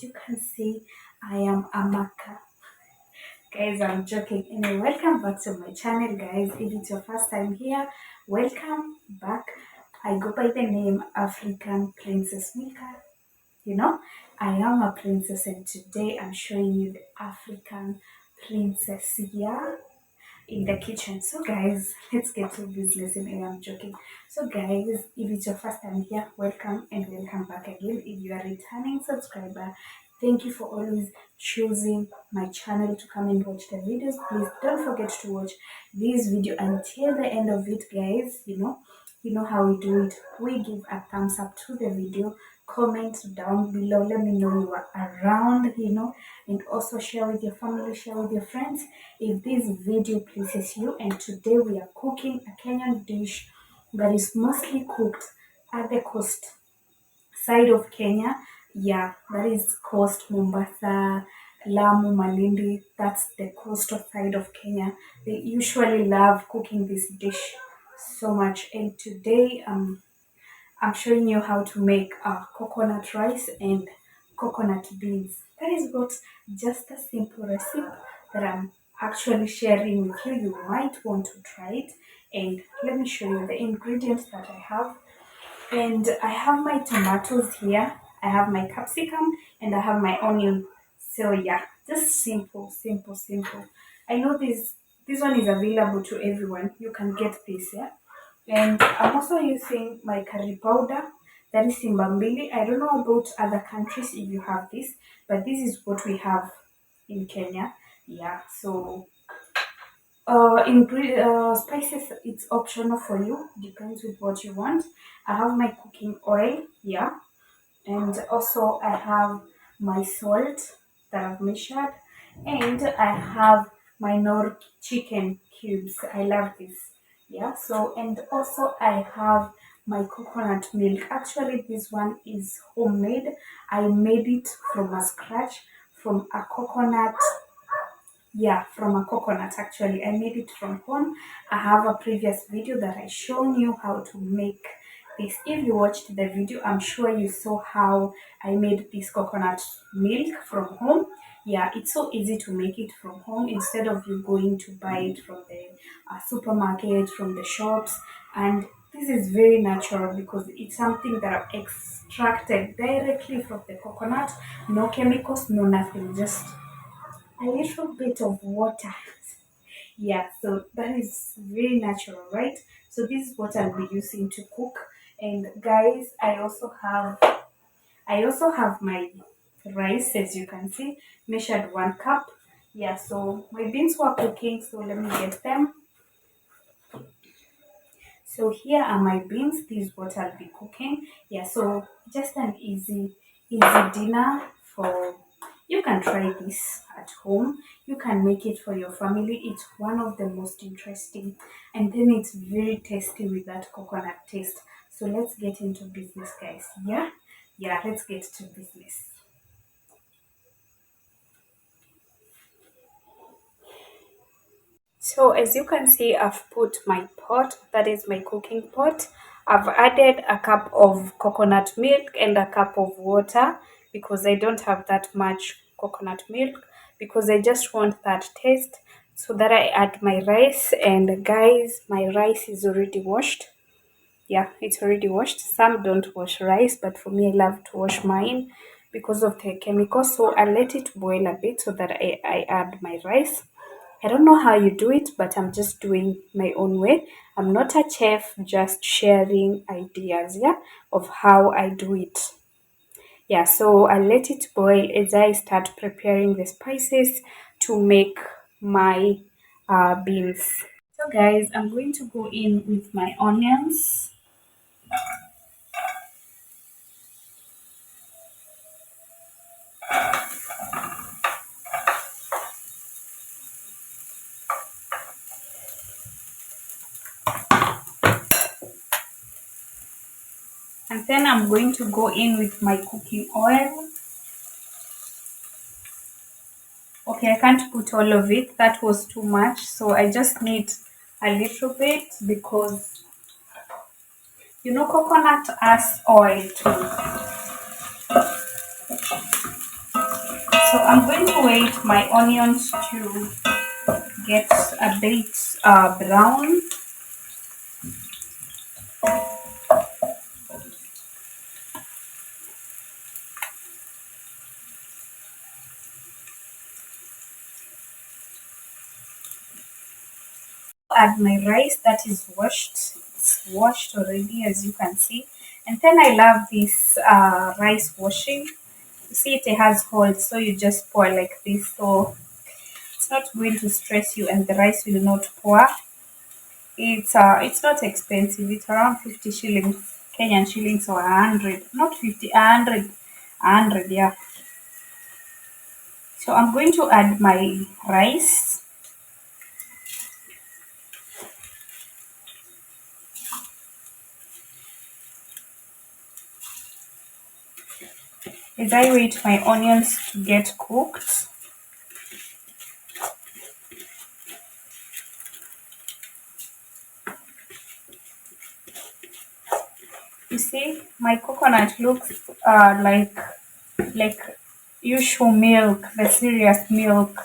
as you can see, I am Amaka. Guys, I'm joking. Anyway, welcome back to my channel, guys. If it's your first time here, welcome back. I go by the name African Princess Mika. You know, I am a princess, and today I'm showing you the African princess here in the kitchen. So guys, let's get to business. And I'm joking. So guys, if it's your first time here, welcome and welcome back again. If you are a returning subscriber, thank you for always choosing my channel to come and watch the videos. Please don't forget to watch this video until the end of it, guys. You know how we do it. We give a thumbs up to the video, comment down below, let me know you are around, and also share with your family, share with your friends if this video pleases you. And today we are cooking a Kenyan dish that is mostly cooked at the coast side of Kenya. Yeah, that is coast, Mombasa, Lamu, Malindi. That's the coastal side of Kenya. They usually love cooking this dish so much. And today I'm showing you how to make coconut rice and coconut beans. That is what just a simple recipe that I'm actually sharing with you. You might want to try it. And let me show you the ingredients that I have. And I have my tomatoes here. I have my capsicum and I have my onion. So yeah, just simple, simple, simple. I know this one is available to everyone. You can get this, yeah. And I'm also using my curry powder, that is Simbambili. I don't know about other countries if you have this, but this is what we have in Kenya. Yeah, so spices, it's optional for you, depends with what you want. I have my cooking oil, yeah, and also I have my salt that I've measured, and I have my Nor chicken cubes. I love this. Yeah, so and also I have my coconut milk. Actually, this one is homemade. I made it from a scratch from a coconut. Yeah, from a coconut. Actually, I made it from home. I have a previous video that I shown you how to make this. If you watched the video, I'm sure you saw how I made this coconut milk from home. Yeah, it's so easy to make it from home instead of you going to buy it from the supermarket, from the shops. And this is very natural because it's something that I've extracted directly from the coconut. No chemicals, no nothing, just a little bit of water. Yeah, so that is very natural, right? So this is what I'll be using to cook. And guys, I also have my rice, as you can see, measured 1 cup. Yeah, so my beans were cooking, so let me get them. So here are my beans. This is what I'll be cooking. Yeah, so just an easy dinner for you. Can try this at home. You can make it for your family. It's one of the most interesting, and then it's very tasty with that coconut taste. So let's get into business, guys. Yeah, let's get to business. So as you can see, I've put my pot, that is my cooking pot. I've added a cup of coconut milk and a cup of water because I don't have that much coconut milk, because I just want that taste. So that I add my rice, and guys, my rice is already washed. Yeah, it's already washed. Some don't wash rice, but for me, I love to wash mine because of the chemicals. So I let it boil a bit so that I add my rice. I don't know how you do it, but I'm just doing my own way. I'm not a chef, just sharing ideas, yeah, of how I do it. Yeah, so I let it boil as I start preparing the spices to make my beans. So guys, I'm going to go in with my onions. And then I'm going to go in with my cooking oil. Okay, I can't put all of it. That was too much. So I just need a little bit because, coconut has oil too. So I'm going to wait my onions to get a bit brown. Add my rice that is washed. It's washed already, as you can see. And then I love this rice washing. You see, it has holes, so you just pour like this. So it's not going to stress you, and the rice will not pour. It's not expensive. It's around 50 shillings, Kenyan shillings, or 100. Not 50, 100, 100. Yeah. So I'm going to add my rice. As I wait my onions to get cooked. You see, my coconut looks like usual milk, the serious milk,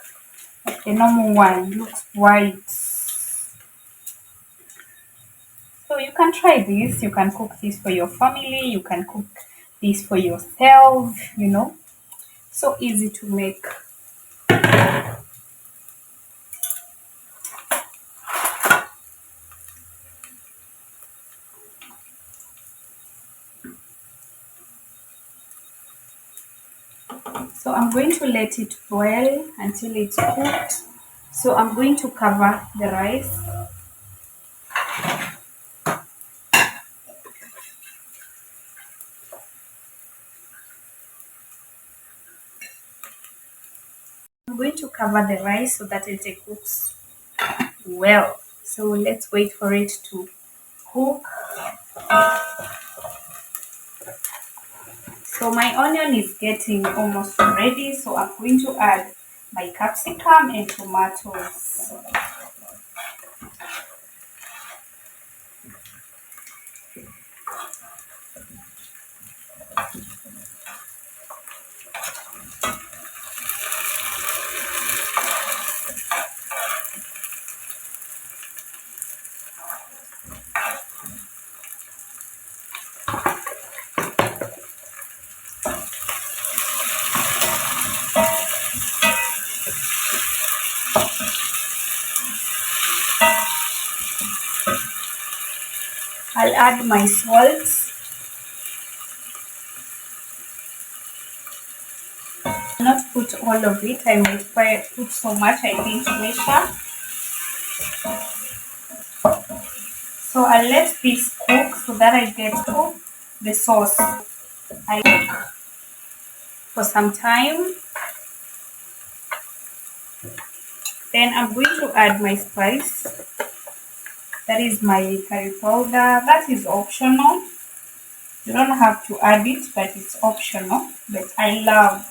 the normal one looks white. So you can try this. You can cook this for your family. You can cook this for yourself. So easy to make. So I'm going to let it boil until it's cooked. So I'm going to cover the rice. I'm going to cover the rice so that it cooks well. So let's wait for it to cook. So my onion is getting almost ready. So I'm going to add my capsicum and tomatoes. I'll add my salt. Not put all of it. I might put so much, I think, later. So I'll let this cook so that I get to the sauce. I cook for some time. Then I'm going to add my spice. That is my curry powder. That is optional. You don't have to add it, but it's optional. But I love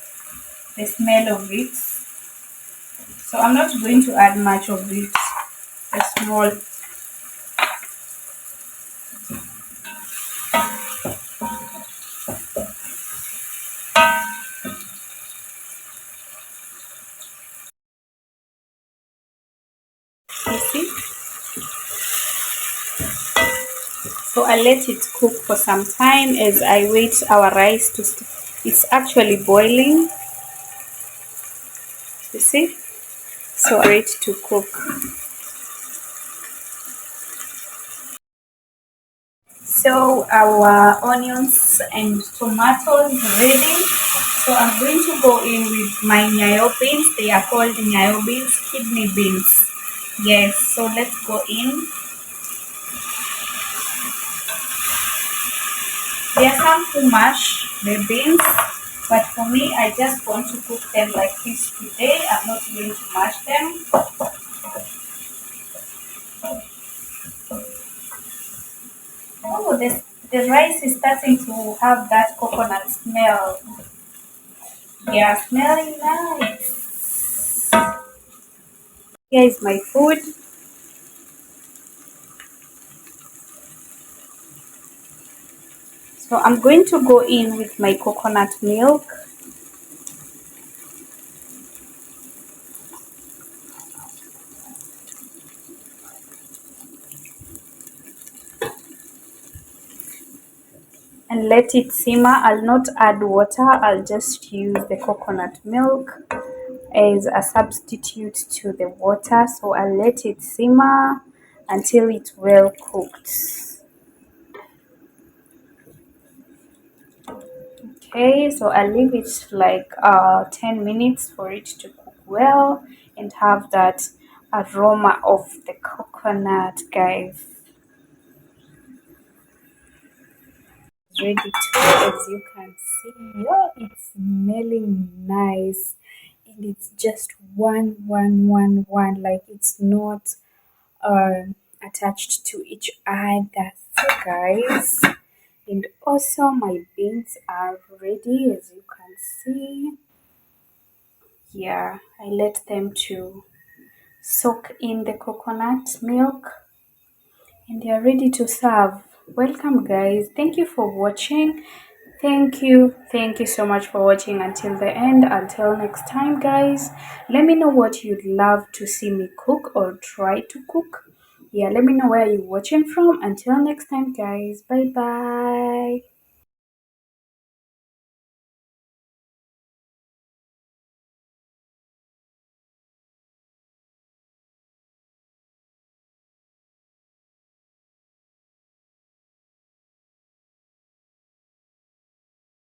the smell of it. So I'm not going to add much of it. A small. You see? So I let it cook for some time as I wait our rice to it's actually boiling. You see? So I wait to cook. So our onions and tomatoes ready. So I'm going to go in with my nyayo beans. They are called nyayo beans, kidney beans. Yes, so let's go in. There are some who mash the beans, but for me, I just want to cook them like this today. I'm not going to mash them. Oh, the rice is starting to have that coconut smell. Yeah, smelling nice. Here is my food. So I'm going to go in with my coconut milk. let it simmer. I'll not add water. I'll just use the coconut milk as a substitute to the water. So I'll let it simmer until it's well cooked. Okay, so I'll leave it like 10 minutes for it to cook well and have that aroma of the coconut, guys. Ready to, as you can see. Yeah, it's smelling nice, and it's just one, like it's not attached to each other. So guys, and also my beans are ready, as you can see. Yeah, I let them to soak in the coconut milk, and they are ready to serve. Welcome guys, thank you for watching. Thank you so much for watching until the end. Until next time guys, let me know what you'd love to see me cook or try to cook. Yeah, let me know where you're watching from. Until next time guys, bye bye.